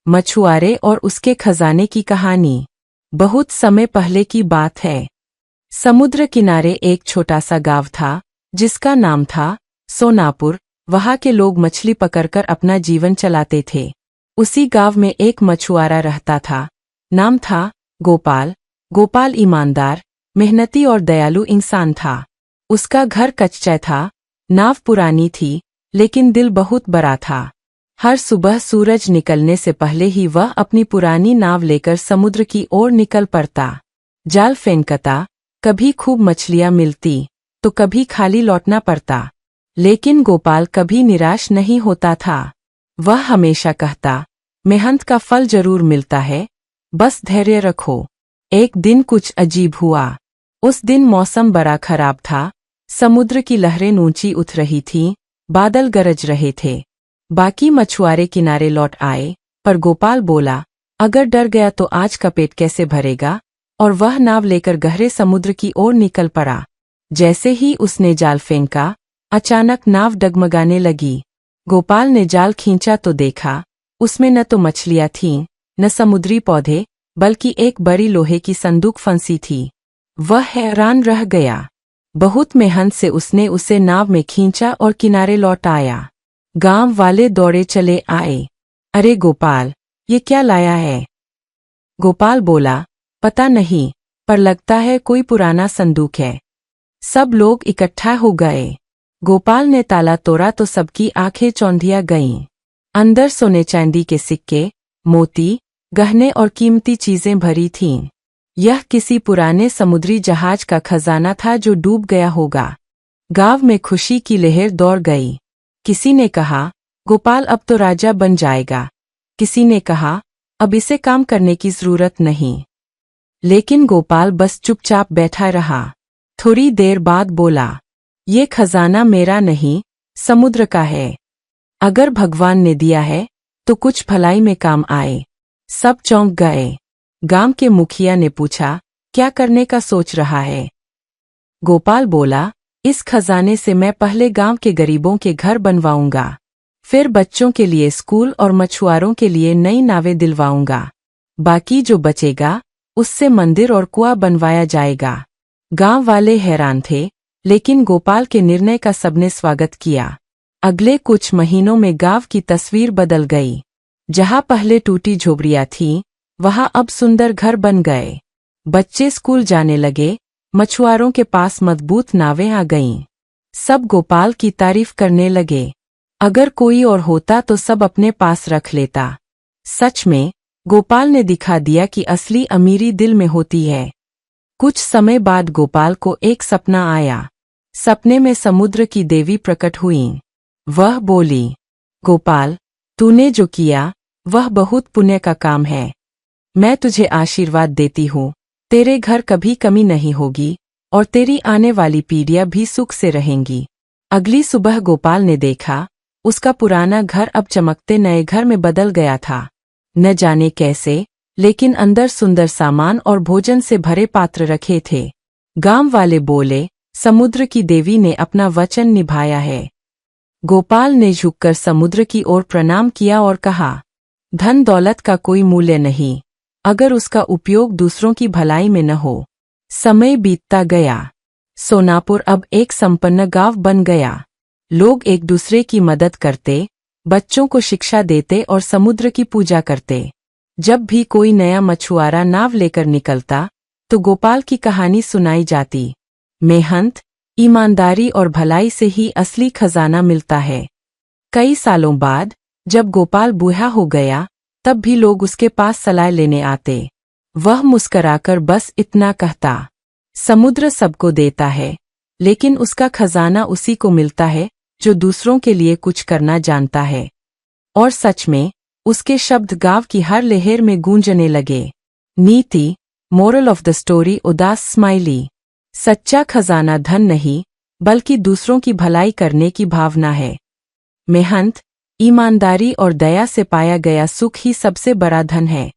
मछुआरे और उसके खजाने की कहानी। बहुत समय पहले की बात है। समुद्र किनारे एक छोटा सा गांव था जिसका नाम था सोनापुर। वहां के लोग मछली पकड़कर अपना जीवन चलाते थे। उसी गांव में एक मछुआरा रहता था। नाम था गोपाल। गोपाल ईमानदार, मेहनती और दयालु इंसान था। उसका घर कच्चा था, नाव पुरानी थी, लेकिन दिल बहुत बड़ा था। हर सुबह सूरज निकलने से पहले ही वह अपनी पुरानी नाव लेकर समुद्र की ओर निकल पड़ता। जाल फेंकता, कभी खूब मछलियां मिलती तो कभी खाली लौटना पड़ता। लेकिन गोपाल कभी निराश नहीं होता था। वह हमेशा कहता, मेहनत का फल जरूर मिलता है, बस धैर्य रखो। एक दिन कुछ अजीब हुआ। उस दिन मौसम बड़ा खराब था। समुद्र की लहरें ऊंची उठ रही थीं, बादल गरज रहे थे। बाकी मछुआरे किनारे लौट आए, पर गोपाल बोला, अगर डर गया तो आज का पेट कैसे भरेगा। और वह नाव लेकर गहरे समुद्र की ओर निकल पड़ा। जैसे ही उसने जाल फेंका, अचानक नाव डगमगाने लगी। गोपाल ने जाल खींचा तो देखा, उसमें न तो मछलियां थीं, न समुद्री पौधे, बल्कि एक बड़ी लोहे की संदूक फंसी थी। वह हैरान रह गया। बहुत मेहनत से उसने उसे नाव में खींचा और किनारे लौट आया। गांव वाले दौड़े चले आए। अरे गोपाल, ये क्या लाया है? गोपाल बोला, पता नहीं, पर लगता है कोई पुराना संदूक है। सब लोग इकट्ठा हो गए। गोपाल ने ताला तोड़ा तो सबकी आंखें चौंधिया गईं। अंदर सोने चांदी के सिक्के, मोती, गहने और कीमती चीजें भरी थीं। यह किसी पुराने समुद्री जहाज का खजाना था जो डूब गया होगा। गांव में खुशी की लहर दौड़ गई। किसी ने कहा, गोपाल अब तो राजा बन जाएगा। किसी ने कहा, अब इसे काम करने की जरूरत नहीं। लेकिन गोपाल बस चुपचाप बैठा रहा। थोड़ी देर बाद बोला, ये खजाना मेरा नहीं, समुद्र का है। अगर भगवान ने दिया है तो कुछ भलाई में काम आए। सब चौंक गए। गांव के मुखिया ने पूछा, क्या करने का सोच रहा है? गोपाल बोला, इस खजाने से मैं पहले गांव के गरीबों के घर बनवाऊंगा, फिर बच्चों के लिए स्कूल और मछुआरों के लिए नई नावें दिलवाऊंगा। बाकी जो बचेगा उससे मंदिर और कुआं बनवाया जाएगा। गांव वाले हैरान थे, लेकिन गोपाल के निर्णय का सबने स्वागत किया। अगले कुछ महीनों में गांव की तस्वीर बदल गई। जहां पहले टूटी झोपड़ियां थीं, वहां अब सुंदर घर बन गए। बच्चे स्कूल जाने लगे, मछुआरों के पास मजबूत नावें आ गईं। सब गोपाल की तारीफ करने लगे। अगर कोई और होता तो सब अपने पास रख लेता। सच में, गोपाल ने दिखा दिया कि असली अमीरी दिल में होती है। कुछ समय बाद गोपाल को एक सपना आया। सपने में समुद्र की देवी प्रकट हुईं। वह बोली, गोपाल, तूने जो किया वह बहुत पुण्य का काम है। मैं तुझे आशीर्वाद देती हूँ, तेरे घर कभी कमी नहीं होगी और तेरी आने वाली पीढ़ियां भी सुख से रहेंगी। अगली सुबह गोपाल ने देखा, उसका पुराना घर अब चमकते नए घर में बदल गया था। न जाने कैसे, लेकिन अंदर सुंदर सामान और भोजन से भरे पात्र रखे थे। गांव वाले बोले, समुद्र की देवी ने अपना वचन निभाया है। गोपाल ने झुककर समुद्र की ओर प्रणाम किया और कहा, धन दौलत का कोई मूल्य नहीं, अगर उसका उपयोग दूसरों की भलाई में न हो। समय बीतता गया। सोनापुर अब एक संपन्न गांव बन गया। लोग एक दूसरे की मदद करते, बच्चों को शिक्षा देते और समुद्र की पूजा करते। जब भी कोई नया मछुआरा नाव लेकर निकलता, तो गोपाल की कहानी सुनाई जाती। मेहनत, ईमानदारी और भलाई से ही असली खजाना मिलता है। कई सालों बाद जब गोपाल बूढ़ा हो गया, तब भी लोग उसके पास सलाह लेने आते। वह मुस्कराकर बस इतना कहता, समुद्र सबको देता है, लेकिन उसका खजाना उसी को मिलता है जो दूसरों के लिए कुछ करना जानता है। और सच में, उसके शब्द गांव की हर लहर में गूंजने लगे। नीति, मोरल ऑफ द स्टोरी, उदास स्माइली। सच्चा खजाना धन नहीं, बल्कि दूसरों की भलाई करने की भावना है। मेहनत, ईमानदारी और दया से पाया गया सुख ही सबसे बड़ा धन है।